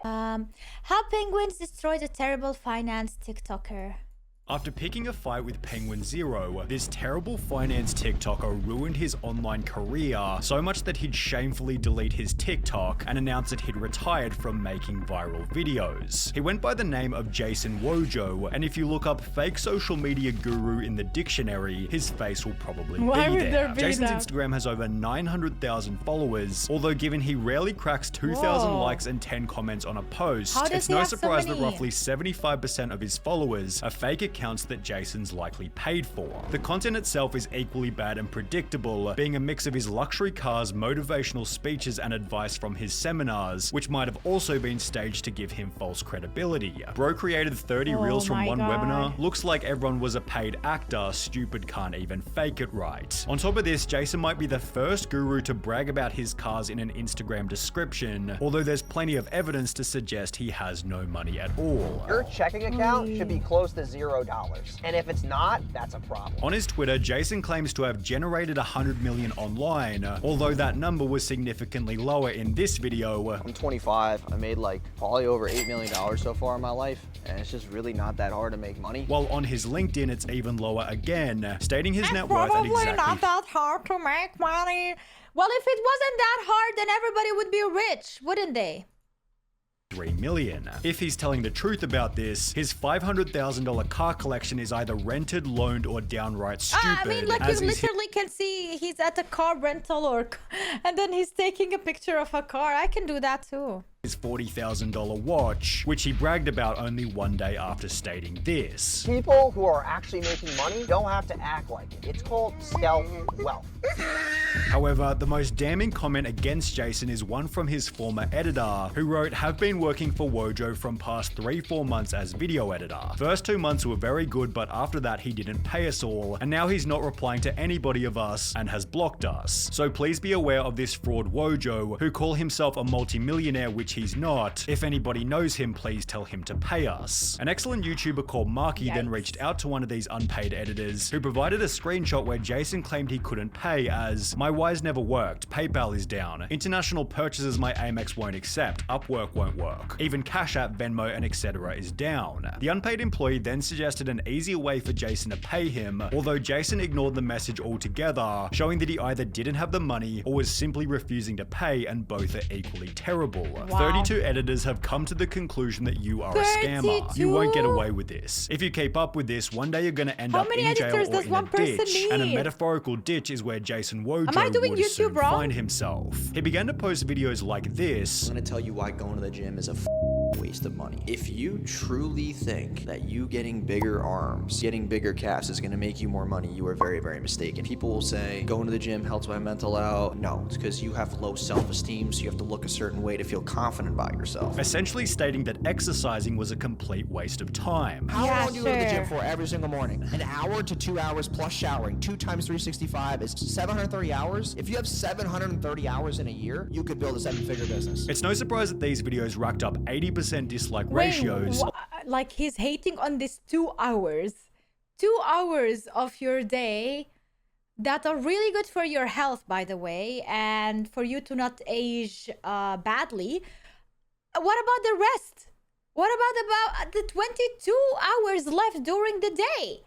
How Penguinz destroyed a terrible finance TikToker. After picking a fight with Penguinz0, this terrible finance TikToker ruined his online career so much that he'd shamefully delete his TikTok and announce that he'd retired from making viral videos. He went by the name of Jason Wojo, and if you look up fake social media guru in the dictionary, his face will probably be there. Jason's Instagram has over 900,000 followers, although given he rarely cracks 2,000 likes and 10 comments on a post, it's no surprise that roughly 75% of his followers are fake accounts that Jason's likely paid for. The content itself is equally bad and predictable, being a mix of his luxury cars, motivational speeches, and advice from his seminars, which might have also been staged to give him false credibility. Bro created 30 reels from one webinar, looks like everyone was a paid actor, stupid can't even fake it right. On top of this, Jason might be the first guru to brag about his cars in an Instagram description, although there's plenty of evidence to suggest he has no money at all. Your checking account should be close to $0. And if it's not, that's a problem. On his Twitter, Jason claims to have generated 100 million online, although that number was significantly lower in this video. I'm 25. I made probably over $8 million so far in my life, and it's just really not that hard to make money. While on his LinkedIn, it's even lower again, stating his net worth at Probably exactly not that hard to make money. Well, if it wasn't that hard, then everybody would be rich, wouldn't they? 3 million. If he's telling the truth about this, his $500,000 car collection is either rented, loaned, or downright stupid. I mean, like, you literally can see he's at a car rental and then he's taking a picture of a car. I can do that too. His $40,000 watch, which he bragged about only one day after stating this. People who are actually making money don't have to act like it. It's called stealth wealth. However, the most damning comment against Jason is one from his former editor, who wrote, "Have been working for Wojo from past 3-4 months as video editor. First 2 months were very good, but after that he didn't pay us all, and now he's not replying to anybody of us and has blocked us. So please be aware of this fraud Wojo, who call himself a multi-millionaire, which he's not. If anybody knows him, please tell him to pay us." An excellent YouTuber called Marky then reached out to one of these unpaid editors, who provided a screenshot where Jason claimed he couldn't pay as, "My Wise never worked, PayPal is down, international purchases my Amex won't accept, Upwork won't work, even Cash App, Venmo, and etc. is down." The unpaid employee then suggested an easier way for Jason to pay him, although Jason ignored the message altogether, showing that he either didn't have the money or was simply refusing to pay, and both are equally terrible. 32 editors have come to the conclusion that you are a scammer. You won't get away with this. If you keep up with this, one day you're going to end up in jail or in a ditch, and a metaphorical ditch is where Jason Wojo would soon find himself. He began to post videos like this. I'm gonna tell you why going to the gym is a waste of money. If you truly think that you getting bigger arms, getting bigger calves is gonna make you more money, you are very, very mistaken. People will say, going to the gym helps my mental out. No, it's because you have low self-esteem, so you have to look a certain way to feel confident about yourself. Essentially stating that exercising was a complete waste of time. How long do you go to the gym for every single morning? An hour to 2 hours plus showering. 2 times 365 is 730 hours. If you have 730 hours in a year, you could build a 7-figure business. It's no surprise that these videos racked up 80% dislike ratios. Like, he's hating on this 2 hours. 2 hours of your day that are really good for your health, by the way, and for you to not age badly. What about the rest? What about the 22 hours left during the day?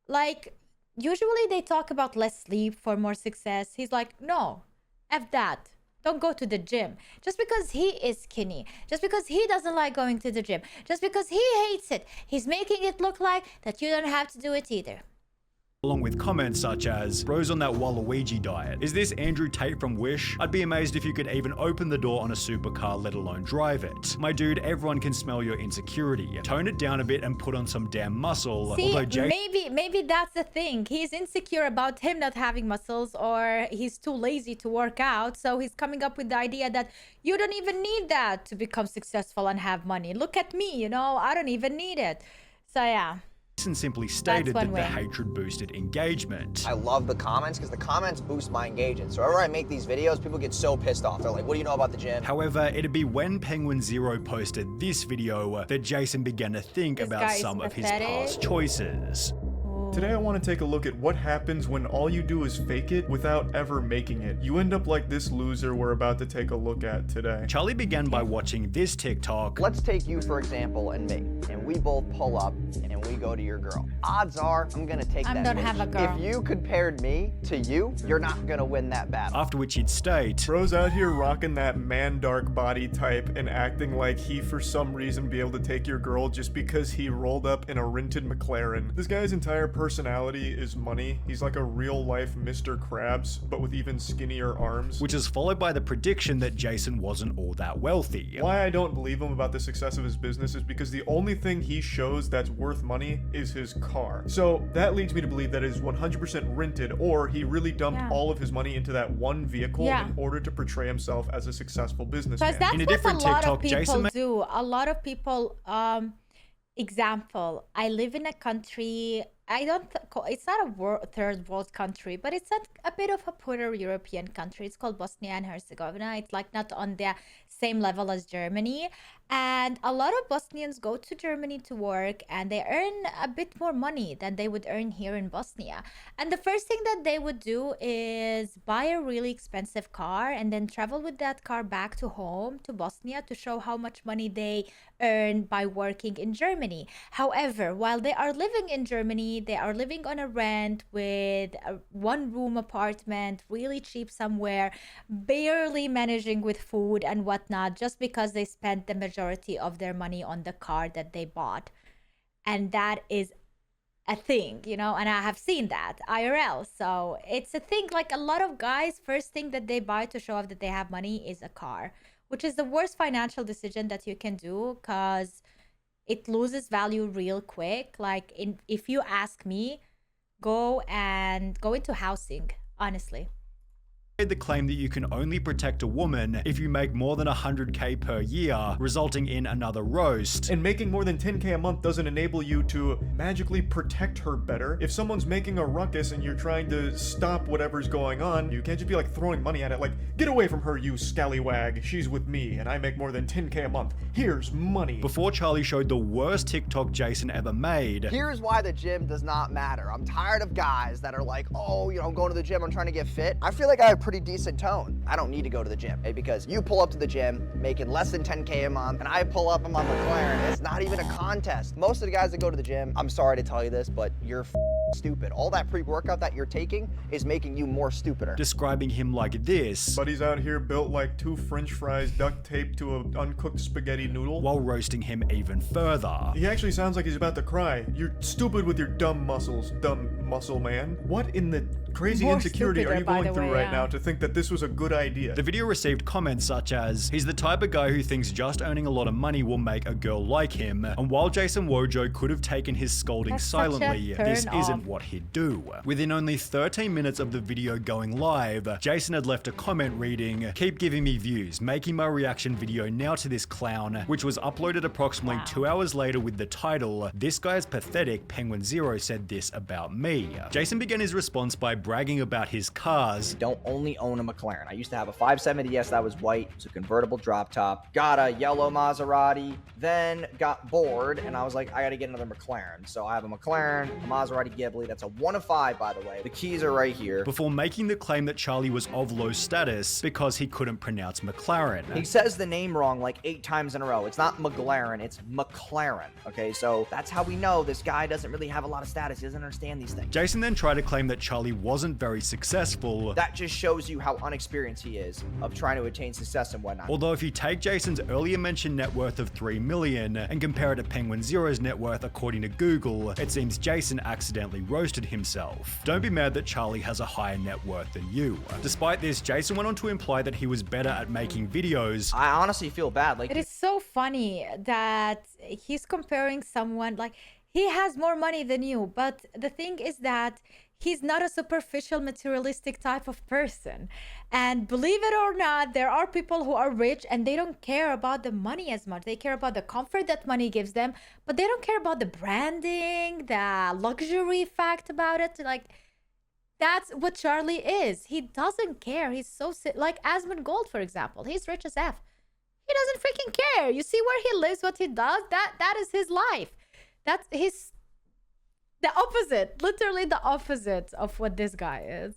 Like, usually they talk about less sleep for more success. He's like, no, F that. Don't go to the gym. Just because he is skinny, just because he doesn't like going to the gym, just because he hates it, he's making it look like that you don't have to do it either. Along with comments such as, "Bro's on that Waluigi diet. Is this Andrew Tate from Wish? I'd be amazed if you could even open the door on a supercar, let alone drive it. My dude, everyone can smell your insecurity. Tone it down a bit and put on some damn muscle." See, maybe that's the thing. He's insecure about him not having muscles, or he's too lazy to work out. So he's coming up with the idea that you don't even need that to become successful and have money. Look at me, I don't even need it. So yeah. Jason simply stated that the hatred boosted engagement. I love the comments because the comments boost my engagement. So whenever I make these videos, people get so pissed off. They're like, what do you know about the gym? However, it'd be when Penguinz0 posted this video that Jason began to think about some of his past choices. Today I want to take a look at what happens when all you do is fake it without ever making it. You end up like this loser we're about to take a look at today. Charlie began by watching this TikTok. Let's take you, for example, and me. And we both pull up and we go to your girl. Odds are I'm gonna take that don't bitch. have a girl. If you compared me to you, you're not gonna win that battle. After which he'd state, Bro's out here rocking that man dark body type and acting like he for some reason be able to take your girl just because he rolled up in a rented McLaren. This guy's entire personality is money. He's like a real life Mr. Krabs, but with even skinnier arms. which is followed by the prediction that Jason wasn't all that wealthy. Why I don't believe him about the success of his business is because the only thing he shows that's worth money is his car. So that leads me to believe that it is 100% rented, or he really dumped all of his money into that one vehicle in order to portray himself as a successful businessman. Because that's In a what different a lot TikTok, of people Jason do. A lot of people, example, I live in a country, I don't, it's not a third world country, but it's a bit of a poorer European country. It's called Bosnia and Herzegovina. It's like not on the same level as Germany. And a lot of Bosnians go to Germany to work and they earn a bit more money than they would earn here in Bosnia. And the first thing that they would do is buy a really expensive car and then travel with that car back to home, to Bosnia, to show how much money they earn by working in Germany. However, while they are living in Germany, they are living on a rent with a one-room apartment, really cheap somewhere, barely managing with food and whatnot, just because they spent the majority of their money on the car that they bought. And that is a thing, you know, and I have seen that IRL. So it's a thing. Like a lot of guys, first thing that they buy to show off that they have money is a car, which is the worst financial decision that you can do, because it loses value real quick. Like if you ask me, go into housing, honestly. the claim that you can only protect a woman if you make more than 100k per year, resulting in another roast. And making more than 10k a month doesn't enable you to magically protect her better. If someone's making a ruckus and you're trying to stop whatever's going on, you can't just be like throwing money at it like, get away from her, you scallywag. She's with me and I make more than 10k a month. Here's money. Before Charlie showed the worst TikTok Jason ever made. Here's why the gym does not matter. I'm tired of guys that are like, oh, you know, I'm going to the gym, I'm trying to get fit. I feel like I have pretty decent tone. I don't need to go to the gym, because you pull up to the gym making less than 10k a month and I pull up in my McLaren. It's not even a contest. Most of the guys that go to the gym, I'm sorry to tell you this, but you're stupid. All that pre-workout that you're taking is making you more stupider. Describing him like this. But he's out here built like 2 French fries duct taped to an uncooked spaghetti noodle. While roasting him even further. He actually sounds like he's about to cry. You're stupid with your dumb muscles, dumb muscle man. What in the crazy More insecurity are you stupider, by going the through way, right now to think that this was a good idea? The video received comments such as, he's the type of guy who thinks just earning a lot of money will make a girl like him, and while Jason Wojo could have taken his scolding That's such a silently, turn this off. isn't what he'd do. Within only 13 minutes of the video going live, Jason had left a comment reading, keep giving me views, making my reaction video now to this clown, which was uploaded approximately 2 hours later with the title, this guy's pathetic, Penguinz0 said this about me. Jason began his response by bragging about his cars. Don't only own a McLaren. I used to have a 570S that was white. It was a convertible drop top. Got a yellow Maserati. Then got bored and I was like, I gotta get another McLaren. So I have a McLaren, a Maserati Ghibli. That's a 1 of 5, by the way. The keys are right here. Before making the claim that Charlie was of low status because he couldn't pronounce McLaren. He says the name wrong like 8 times in a row. It's not McLaren, it's McLaren. Okay, so that's how we know this guy doesn't really have a lot of status. He doesn't understand these things. Jason then tried to claim that Charlie wasn't very successful. That just shows you how unexperienced he is of trying to attain success and whatnot. Although if you take Jason's earlier mentioned net worth of 3 million and compare it to Penguinz0's net worth according to Google, it seems Jason accidentally roasted himself. Don't be mad that Charlie has a higher net worth than you. Despite this, Jason went on to imply that he was better at making videos. I honestly feel bad. Like, It is so funny that he's comparing someone, like, he has more money than you, but the thing is that he's not a superficial materialistic type of person. And believe it or not, there are people who are rich and they don't care about the money as much. They care about the comfort that money gives them, but they don't care about the branding, the luxury fact about it. Like, that's what Charlie is. He doesn't care. He's so like Asmund Gold, for example. He's rich as F. He doesn't freaking care. You see where he lives, what he does. That is his life. That's his The opposite, literally the opposite of what this guy is.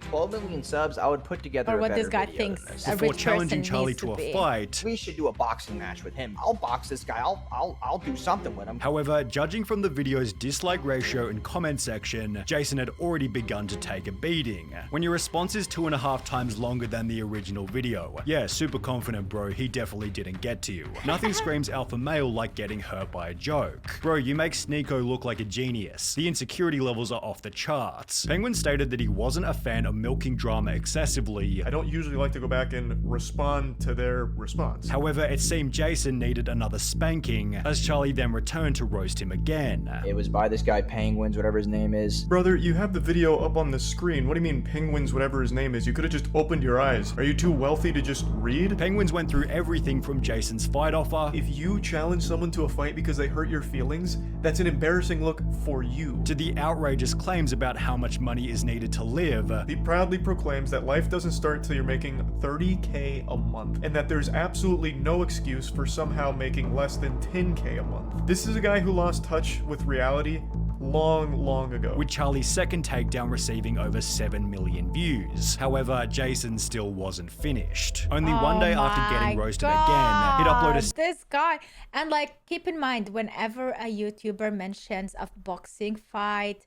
12 million subs, I would put together Or a what better this guy video thinks than this. a Before rich challenging person Charlie needs to a be. fight. We should do a boxing match with him. I'll box this guy. I'll do something with him. However, judging from the video's dislike ratio and comment section, Jason had already begun to take a beating. When your response is 2.5 times longer than the original video. Yeah, super confident, bro, he definitely didn't get to you. Nothing screams alpha male like getting hurt by a joke. Bro, you make Sneeko look like a genius. The insecurity levels are off the charts. Penguin stated that he wasn't a fan of milking drama excessively. I don't usually like to go back and respond to their response. However, it seemed Jason needed another spanking, as Charlie then returned to roast him again. It was by this guy Penguinz, whatever his name is. Brother, you have the video up on the screen. What do you mean Penguinz, whatever his name is? You could have just opened your eyes. Are you too wealthy to just read? Penguins went through everything from Jason's fight offer, If you challenge someone to a fight because they hurt your feelings, that's an embarrassing look for you. to the outrageous claims about how much money is needed to live. He proudly proclaims that life doesn't start till you're making $30K a month, and that there's absolutely no excuse for somehow making less than $10K a month. This is a guy who lost touch with reality long ago. With Charlie's second takedown receiving over 7 million views. However, Jason still wasn't finished. Only one day after getting roasted again, he'd upload a This guy. And like, keep in mind, whenever a YouTuber mentions a boxing fight,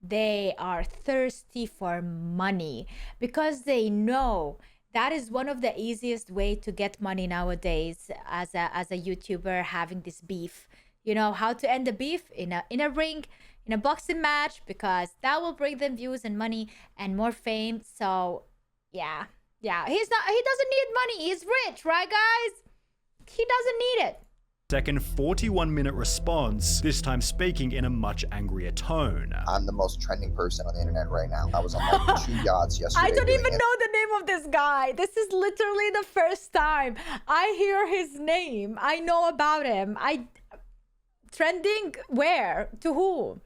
they are thirsty for money because they know that is one of the easiest way to get money nowadays as a YouTuber, having this beef. You know how to end the beef in a ring, in a boxing match, because that will bring them views and money and more fame. So yeah, he doesn't need money. He's rich, right guys? He doesn't need it. second 41-minute response, this time speaking in a much angrier tone. I'm the most trending person on the internet right now. I was on like 2 yachts yesterday. I don't doing even it. know the name of this guy. This is literally the first time I hear his name. I know about him. Trending where? To whom?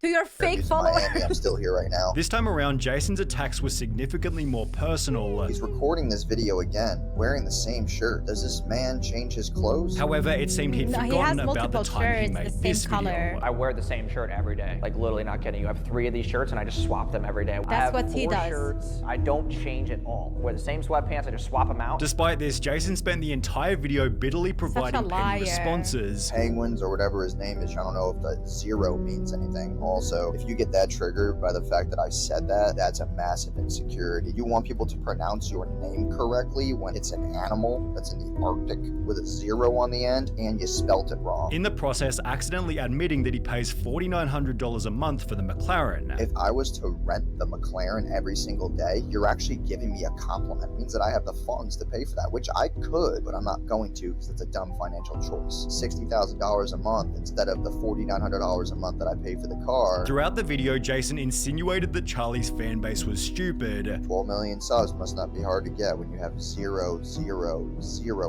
To your fake He's in followers? Miami. I'm still here right now. This time around, Jason's attacks were significantly more personal. He's recording this video again, wearing the same shirt. Does this man change his clothes? However, it seemed he'd No, he forgotten has about the multiple time he shirts, made the this same video. color. I wear the same shirt every day. Like, literally not kidding you. I have 3 of these shirts and I just swap them every day. I That's have what he 4 does. shirts. I don't change at all. Wear the same sweatpants, I just swap them out. Despite this, Jason spent the entire video bitterly providing petty liar. responses. Penguinz or whatever his name is. I don't know if the 0 means anything. Also, if you get that triggered by the fact that I said that, that's a massive insecurity. You want people to pronounce your name correctly when it's an animal that's in the Arctic with a 0 on the end and you spelt it wrong. In the process, accidentally admitting that he pays $4,900 a month for the McLaren. If I was to rent the McLaren every single day, you're actually giving me a compliment. It means that I have the funds to pay for that, which I could, but I'm not going to because it's a dumb financial choice. $60,000 a month instead of the $4,900 a month that I pay for the car. Throughout the video, Jason insinuated that Charlie's fan base was stupid. 12 million subs must not be hard to get when you have 0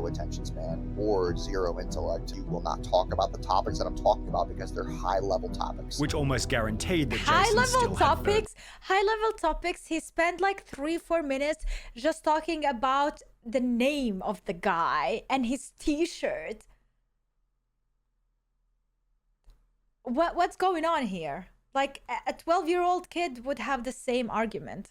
attention span or 0 intellect. You will not talk about the topics that I'm talking about because they're high-level topics. Which almost guaranteed that Jason High-level still high-level topics. He spent like 3-4 minutes just talking about the name of the guy and his t-shirt. What's going on here? Like, a 12-year-old kid would have the same argument.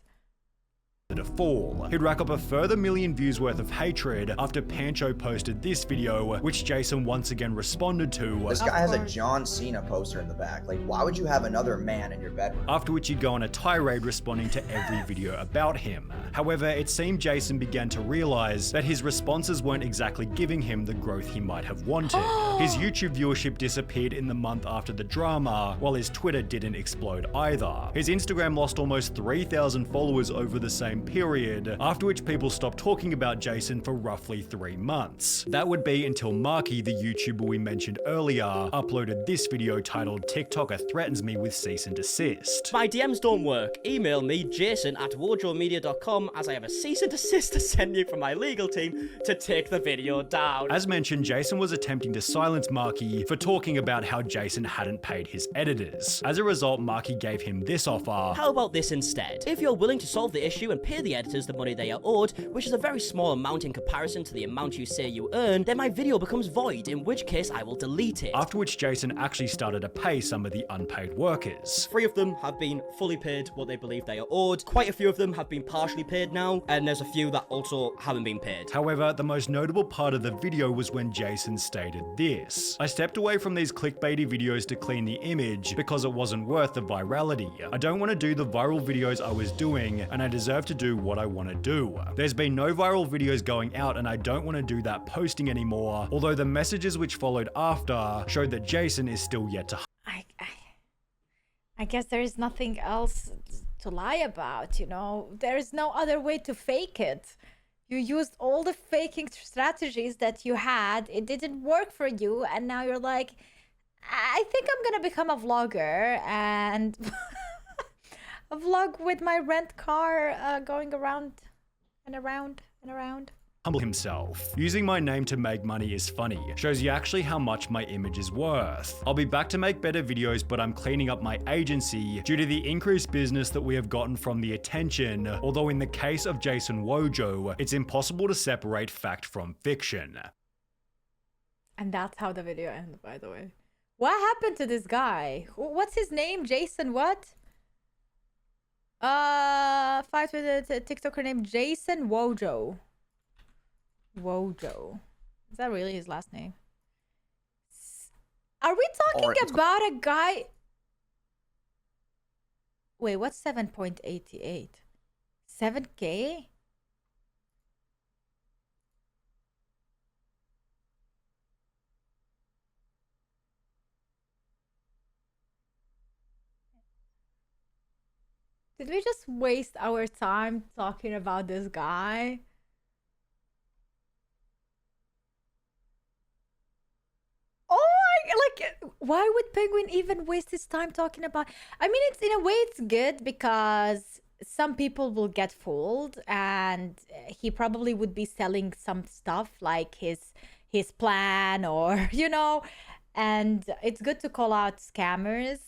to fall. He'd rack up a further million views worth of hatred after Pancho posted this video, which Jason once again responded to. This guy has a John Cena poster in the back. Like, why would you have another man in your bedroom? After which he'd go on a tirade responding to every video about him. However, it seemed Jason began to realize that his responses weren't exactly giving him the growth he might have wanted. His YouTube viewership disappeared in the month after the drama, while his Twitter didn't explode either. His Instagram lost almost 3,000 followers over the same period, after which people stopped talking about Jason for roughly 3 months. That would be until Marky, the YouTuber we mentioned earlier, uploaded this video titled "TikToker Threatens Me with Cease and Desist." My DMs don't work. Email me, jason@wardrobemedia.com, as I have a cease and desist to send you from my legal team to take the video down. As mentioned, Jason was attempting to silence Marky for talking about how Jason hadn't paid his editors. As a result, Marky gave him this offer. How about this instead? If you're willing to solve the issue and pay the editors the money they are owed, which is a very small amount in comparison to the amount you say you earn, then my video becomes void, in which case I will delete it. After which Jason actually started to pay some of the unpaid workers. 3 of them have been fully paid what they believe they are owed. Quite a few of them have been partially paid now, and there's a few that also haven't been paid. However, the most notable part of the video was when Jason stated this: I stepped away from these clickbaity videos to clean the image because it wasn't worth the virality. I don't want to do the viral videos I was doing, and I deserve to do what I want to do. There's been no viral videos going out, and I don't want to do that posting anymore, although the messages which followed after showed that Jason is still yet to I guess there is nothing else to lie about, you know. There is no other way to fake it. You used all the faking strategies that you had. It didn't work for you, and now you're like, I think I'm gonna become a vlogger and a vlog with my rent car going around and around and around. humble himself. Using my name to make money is funny. Shows you actually how much my image is worth. I'll be back to make better videos, but I'm cleaning up my agency due to the increased business that we have gotten from the attention, although in the case of Jason Wojo, it's impossible to separate fact from fiction. And that's how the video ends, by the way. What happened to this guy? What's his name? Jason what? Fight with a TikToker named Jason Wojo. Wojo. Is that really his last name? Are we talking about a guy? Wait, what's 7.88? 7K? Did we just waste our time talking about this guy? Why would Penguin even waste his time talking about? I mean, it's in a way it's good because some people will get fooled, and he probably would be selling some stuff like his plan, or you know, and it's good to call out scammers.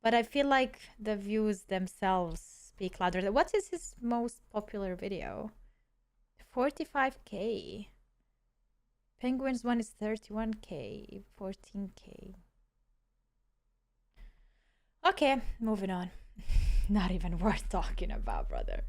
But I feel like the views themselves speak louder. What is his most popular video? 45K. Penguinz0 is 31K, 14K. Okay, moving on. Not even worth talking about, brother.